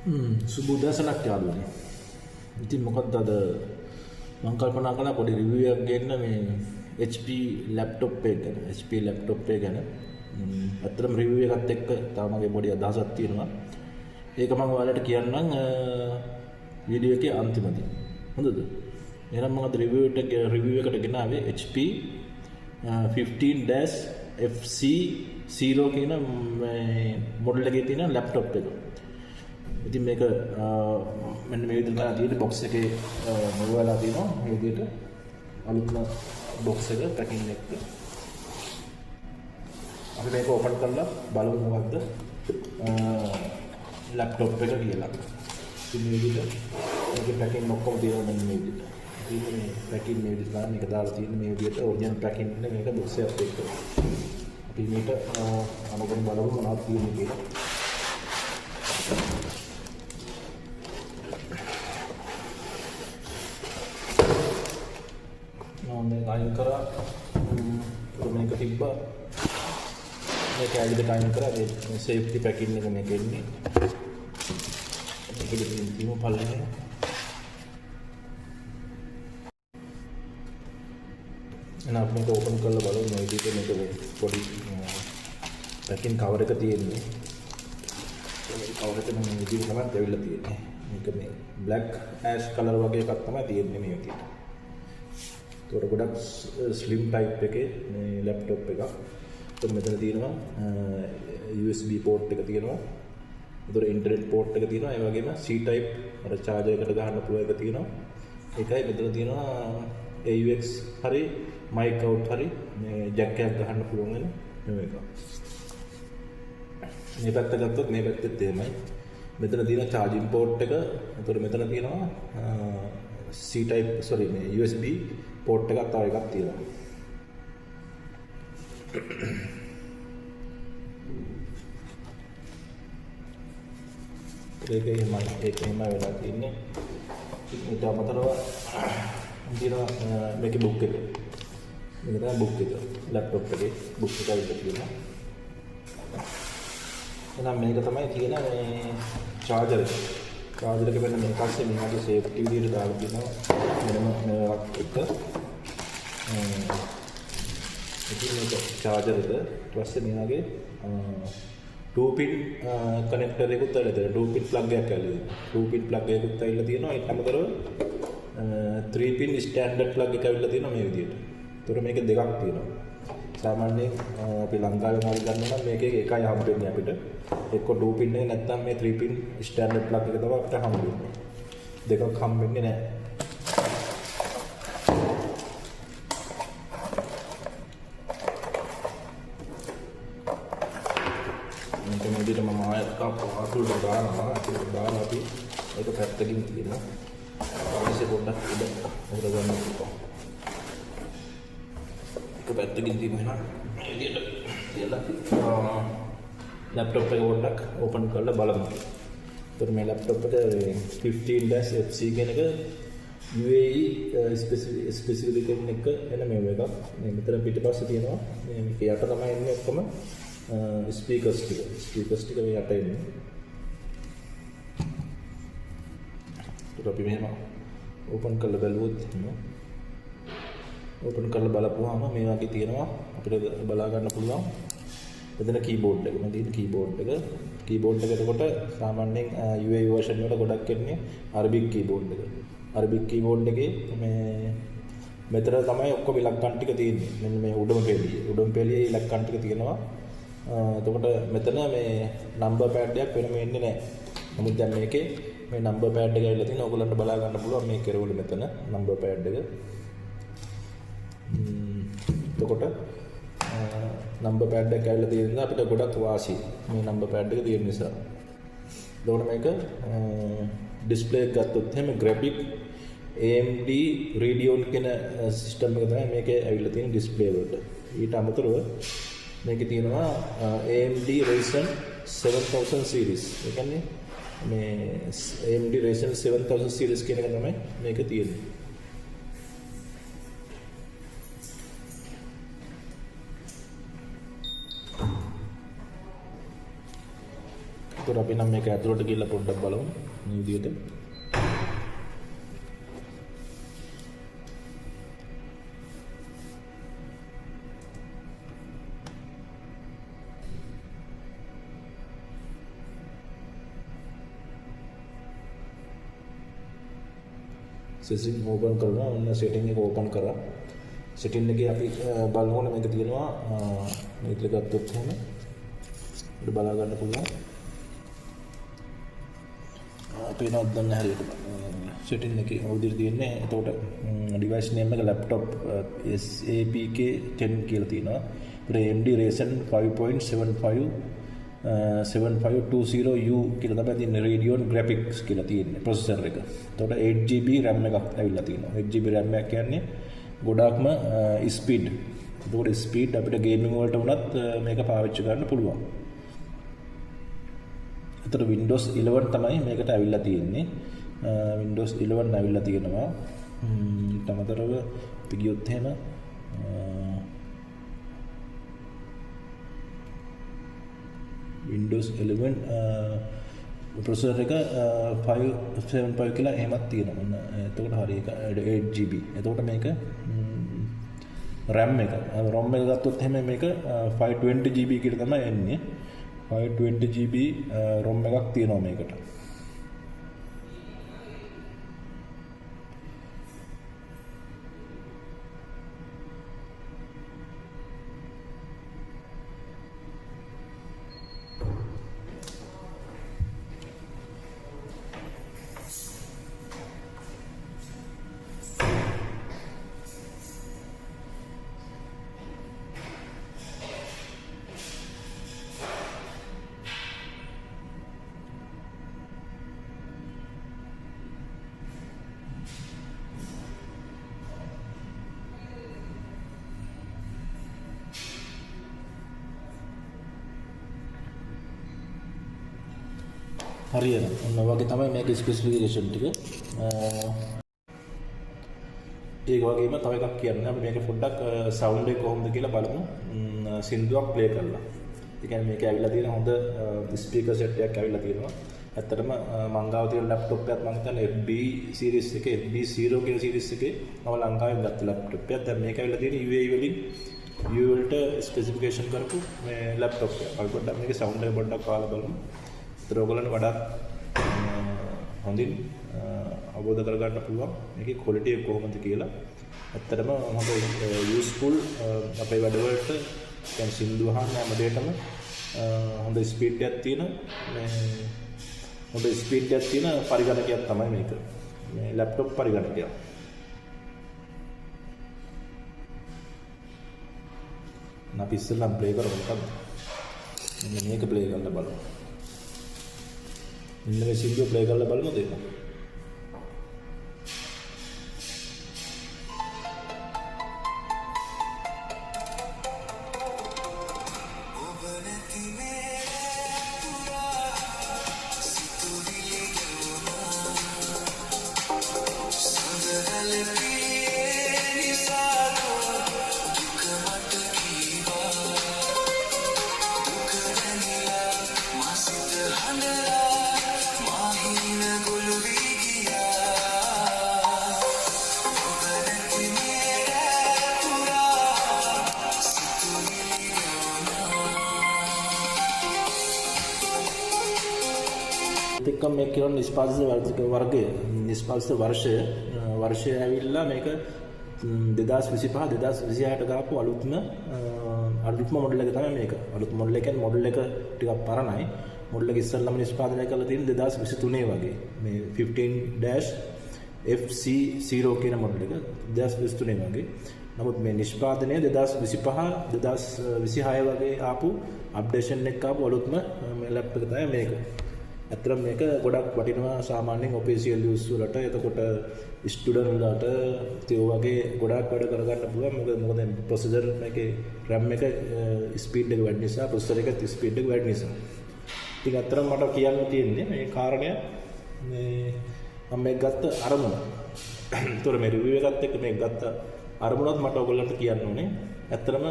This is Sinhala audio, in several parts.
සුබුදසනක් යාළුවනේ. ඉතින් මොකක්ද අද මම කල්පනා කළා පොඩි රිවිව් එකක් ගන්න මේ HP laptop එක ගැන. HP laptop එක ගැන. අතරම රිවිව් එකත් එක්ක තව මගේ පොඩි අදහසක් තියෙනවා. ඒක මම ඔයාලට කියන්නම් වීඩියෝ එකේ අන්තිමදී. හොඳද? එහෙනම් මම අද රිවිව් එකට ගෙනාවේ HP 15-FC0 කියන මොඩල් එකේ තියෙන laptop එක. ඉතින් මේක මෙන්න මේ විදිහට තියෙන බොක්ස් එකේ මොරවලා තියෙනවා මේ විදිහට අලුත්ම බොක්ස් එක පැකින් එක. අපි මේක ඕපන් කරලා බලමු මොකක්ද ලැප්ටොප් එක කියලා. ඉතින් මේ විදිහට මේකේ පැකින් ඔක්කොම තියෙනවා මෙන්න මේ විදිහට. ඉතින් මේ පැකින් මේ විදිහට ගන්න මේක දාලා තියෙන මේ විදිහට ඔරිජිනල් පැකින් එක මේක බොක්ස් එකත් එක්ක. අපි මේක අනුගමන බලමු මොනවද තියෙන්නේ කියලා. मैं टाइम करा तो मैंने तिब्बा मैं कैडी टाइम करा सेफ्टी पैकेट में मैं केनी तीनों फल हैं ना अपने को ओपन कर लो बालो मैं भी मैं तो बॉडी पैकिंग कवर का दिए नहीं कवर के मैं भी कमा देवी लगती है मैं ब्लैक ऐश कलर वगैरह का तमा दिए नहीं होती तो ගොඩක් ස්ලිම් ටයිප් එකේ මේ ලැප්ටොප් එකක්. તો මෙතන තියෙනවා USB port එක තියෙනවා. ඒතර ඉන්ටර්නෙට් port එක තියෙනවා. ඒ වගේම C type අර charger එකට ගහන්න පුළුවන් එක තියෙනවා. ඒකයි මෙතන තියෙනවා AUX හරි mic out හරි මේ jack එකක් ගහන්න පුළුවන් වෙන මේක. මේ පැත්ත ගත්තොත් මේ පැත්තෙත් එහෙමයි. මෙතන තියෙන charging port එක. ඒතර මෙතන තියෙනවා C type sorry මේ USB port එකක් තව එකක් තියෙනවා. ඒකෙම වෙලා තියෙන්නේ. ඊට අමතරව තියෙනවා මේකේ බුක් එක. මේක තමයි බුක් එක. ලැප්ටොප් එකේ බුක් එක විතර තියෙනවා. එහෙනම් මේක තමයි තියෙන මේ charger එක. charger එක වෙන මේ පස්සේ මේකට safety විදියට දාලා තියෙනවා. මෙන්න මේවත් එක ඉතින් මේක charger එක ඊට පස්සේ මෙයාගේ 2 pin connector එකකුත් ඇවිල්ලා තියෙනවා. 2 pin plug එකක් ඇවිල්ලා තියෙනවා. 2 pin plug එකකුත් ඇවිල්ලා තියෙනවා. ඊට අමතරව 3 pin standard plug එක ඇවිල්ලා තියෙනවා මේ විදියට. ඒතර මේක දෙකක් තියෙනවා. සාමාන්‍යයෙන් අපි ලංකාවේ මාල් ගන්නවා නම් මේකේ එකයි හම්බෙන්නේ අපිට. එක්ක 2 pin එක නැත්නම් මේ 3 pin standard plug එක තමයි අපිට හම්බෙන්නේ. දෙකක් හම්බෙන්නේ නැහැ. මේක මොදිට මම ආයෙත් අතුලට දානවා. අතුලට දාලා අපි ඒක පැත්තකින් තියෙනවා. ඊපස්සේ පොඩ්ඩක් උඩ ගන්න පුළුවන්. ඒක පැත්තකින් තියෙනවා. මේ විදියට තියලා ලැප්ටොප් එක පොඩ්ඩක් ඕපන් කරලා බලමු. ඒතර මේ ලැප්ටොප් එක 15-FC කියන එක UAE ස්පෙસિෆිකේෂන් එක එන මේ එකක්. මේ මෙතන පිටිපස්සේ තියෙනවා. මේක යට තමයි එන්නේ ඔක්කොම ස්පීකර්ස් ටික. ස්පීකර්ස් ටික මේ යට එන්නේ. ඒත් අපි මෙහෙම ඕපන් කරලා බලුවොත් ඕපන් කරලා බලපුවාම මේ වගේ තියෙනවා. අපිට බලා ගන්න පුළුවන්. මෙතන කීබෝඩ් එක. මෙතන කීබෝඩ් එක. කීබෝඩ් එක එතකොට සාමාන්‍යයෙන් UAE version වල ගොඩක් එන්නේ Arabic keyboard එක. Arabic keyboard එකේ මේ මෙතන තමයි ඔක්කොම ඉලක්කම් ටික තියෙන්නේ. මෙන්න මේ උඩම පෙළියේ ඉලක්කම් ටික තියෙනවා. එතකොට මෙතන මේ නම්බර් පෑඩ් එකක් වෙනම එන්නේ නැහැ. නමුත් දැන් මේකේ මේ නම්බර් පෑඩ් එක ඇවිල්ලා තියෙනවා. ඔයගොල්ලන්ට බලා ගන්න පුළුවන් මේ කෙරවල මෙතන නම්බර් පෑඩ් එක. එතකොට නම්බර් පෑඩ් එක ඇවිල්ලා තියෙන නිසා අපිට ගොඩක් වාසි මේ නම්බර් පෑඩ් එක තියෙන නිසා. එතකොට මේක ඩිස්ප්ලේ එක ගත්තොත් එහෙම graphic AMD Radeon කියන සිස්ටම් එක තමයි මේකේ ඇවිල්ලා තියෙන ඩිස්ප්ලේ වලට. ඊට අමතරව මේකේ තියෙනවා AMD Ryzen 7000 series. ඒ කියන්නේ මේ AMD Ryzen 7000 series කියන එක තමයි මේක තියෙන්නේ. ඒතර අපි නම් මේක ඇතුළට ගිහලා පොඩ්ඩක් බලමු මේ විදිහට. සෙටින් ඕපන් කරනවා. ඔන්න සෙටින් එක ඕපන් කරා. සෙටින් එකේ අපි බලනකොට මේක තියෙනවා මේක ගත්තොත් එහෙම අපිට බලා ගන්න පුළුවන්. අපි නෝද්දන්න හරියට සෙටින් එකේ උදිර තියෙන්නේ. එතකොට ඩිවයිස් නේම් එක laptop SAPK 10 කියලා තියෙනවා. ඒතර AMD Ryzen 5.75 7520U කියලා තමයි තියෙන්නේ. Radeon Graphics කියලා තියෙන්නේ processor එක. එතකොට 8GB RAM එකක් ඇවිල්ලා තියෙනවා. 8GB RAM එක කියන්නේ ගොඩාක්ම ස්පීඩ්. එතකොට ස්පීඩ් අපිට ගේමින් වලට වුණත් මේක පාවිච්චි කරන්න පුළුවන්. එතකොට Windows 11 තමයි මේකට ඇවිල්ලා තියෙන්නේ. Windows 11 ඇවිල්ලා තියෙනවා. ඊට අමතරව අපි ගියොත් එහෙම Windows 11 processor එක 575 කියලා එහෙමත් තියෙනවා. එතකොට හරි එක 8GB. එතකොට මේක RAM එක ROM එක ගත්තොත් එහෙම මේක 520GB කියලා තමයි එන්නේ. 520GB ROM එකක් තියෙනවා මේකට. හරියට ඔන්න වගේ තමයි මේක ස්පෙસિෆිකේෂන් ටික. ඒක වගේම තව එකක් කියන්න අපි මේක පොඩ්ඩක් සවුන්ඩ් එක කොහොමද කියලා බලමු. සින්දුවක් ප්ලේ කරලා. ඒ කියන්නේ මේක ඇවිල්ලා තියෙන හොඳ ස්පීකර් සෙට් එකක් ඇවිල්ලා තියෙනවා. ඇත්තටම මං ගාව තියෙන ලැප්ටොප් එකත් මං හිතන්නේ FB සීරීස් එකේ FB0 කියන සීරීස් එකේ මම ලංකාවෙන් ගත්ත ලැප්ටොප් එකක්. දැන් මේක ඇවිල්ලා තියෙන UAE වලින් UAE වලට ස්පෙસિෆිකේෂන් කරපු මේ ලැප්ටොප් එක. අපි පොඩ්ඩක් මේකේ සවුන්ඩ් එක පොඩ්ඩක් අහලා බලමු. ඒතර ඔයගොල්ලන්ට වඩා හොඳින් අවබෝධ කරගන්න පුළුවන් මේකේ ක්වොලිටි එක කොහොමද කියලා. ඇත්තටම හොඳ යූස්ෆුල් අපේ වැඩවලට දැන් සින්දු අහන්න හැම දෙයකම හොඳ ස්පීඩ් එකක් තියෙන මේ හොඳ ස්පීඩ් එකක් තියෙන පරිගණකයක් තමයි මේක. මේ ලැප්ටොප් පරිගණකයක්. අපි ඉස්සෙල්ලා ප්ලේ කරමු මොකක්ද? මෙන්න මේක ප්ලේ කරලා බලමු. මෙන්න මේ සින්දුව ප්ලේ කරලා බලමුද ඒක? එක්කම මේ කියන නිෂ්පාදිත වර්ගය නිෂ්පාදිත වර්ෂය ඇවිල්ලා මේක 2025 2026ට ගාපු අලුත්ම මොඩල් එක තමයි මේක. අලුත් මොඩල් එක කියන්නේ මොඩල් එක ටිකක් පරණයි. මොඩල් එක ඉස්සෙල්ලාම නිෂ්පාදනය කරලා තියෙන 2023 වගේ. මේ 15-FC0 කියන මොඩල් එක 2023 වගේ. නමුත් මේ නිෂ්පාදනය 2025 2026 වගේ ආපු අප්ඩේෂන් එක ආපු අලුත්ම මේ ලැප්ටොප් එක තමයි මේක. ඇත්තටම මේක ගොඩක් වටිනවා සාමාන්‍යයෙන් ඔෆිෂියල් යූස් වලට. එතකොට ස්ටුඩන්ට් වලට ඒ වගේ ගොඩක් වැඩ කරගන්න පුළුවන්. මොකද ප්‍රොසෙසර් එකේ RAM එක ස්පීඩ් එක වැඩි නිසා ප්‍රොසෙසර් එක ස්පීඩ් එක වැඩි නිසා. ඉතින් ඇත්තටම මට කියන්න තියෙන්නේ මේ කාරණය මේ මම මේක ගත්ත අරමුණ. ඒතර මේ රිවිව් එකත් එක්ක මේක ගත්ත අරමුණත් මට ඔයගොල්ලන්ට කියන්න ඕනේ. ඇත්තටම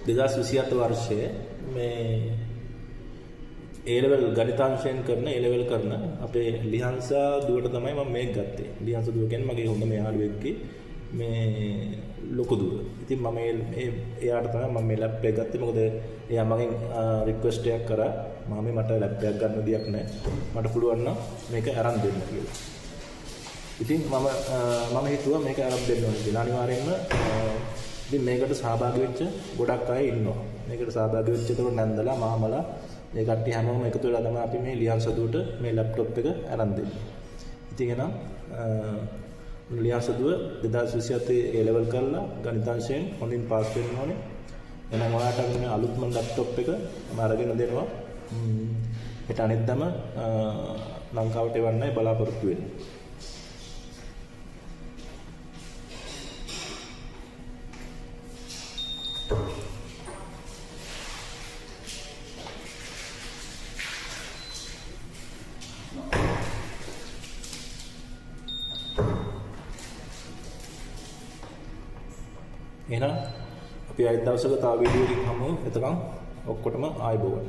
2027 වර්ෂයේ මේ A level ගණිතාංශයෙන් කරන A level කරන අපේ ලිහංසා දුවට තමයි මම මේක ගත්තේ. ලිහංසා දුව කියන්නේ මගේ හොඳම යාළුවෙක්ගේ මේ ලොකු දුව. ඉතින් මම එයාට තමයි මම මේ ලැප් එක ගත්තේ. මොකද එයා මගෙන් රික්වෙස්ට් එකක් කරා මාමේ මට ලැප් එකක් ගන්න දෙයක් නැහැ. මට පුළුවන් නම් මේක අරන් දෙන්න කියලා. ඉතින් මම හිතුවා මේක අරන් දෙන්න ඕනේ කියලා. අනිවාර්යයෙන්ම ඉතින් මේකට සහභාගී වෙච්ච ගොඩක් අය ඉන්නවා. මේකට සහභාගී වෙච්ච ඒතකොට නැන්දලා මාමලා මේ කට්ටිය හැමෝම එකතු වෙලා තමයි අපි මේ ලියන්සදුවට මේ ලැප්ටොප් එක අරන් දෙන්නේ. ඉතින් එහෙනම් ලියන්සදුව 2027 A level කරලා ගණිතාංශයෙන් හොඳින් පාස් වෙන්න ඕනේ. එහෙනම් ඔයාලට මේ අලුත්ම ලැප්ටොප් එක මම අරගෙන දෙනවා. ඒට අනිද්දාම ලංකාවට එවන්නයි බලාපොරොත්තු වෙන්නේ. එහෙනම් අපි අයිත් දවසක තව වීඩියෝ එකක් හමු. එතකන් ඔක්කොටම ආයුබෝවන්.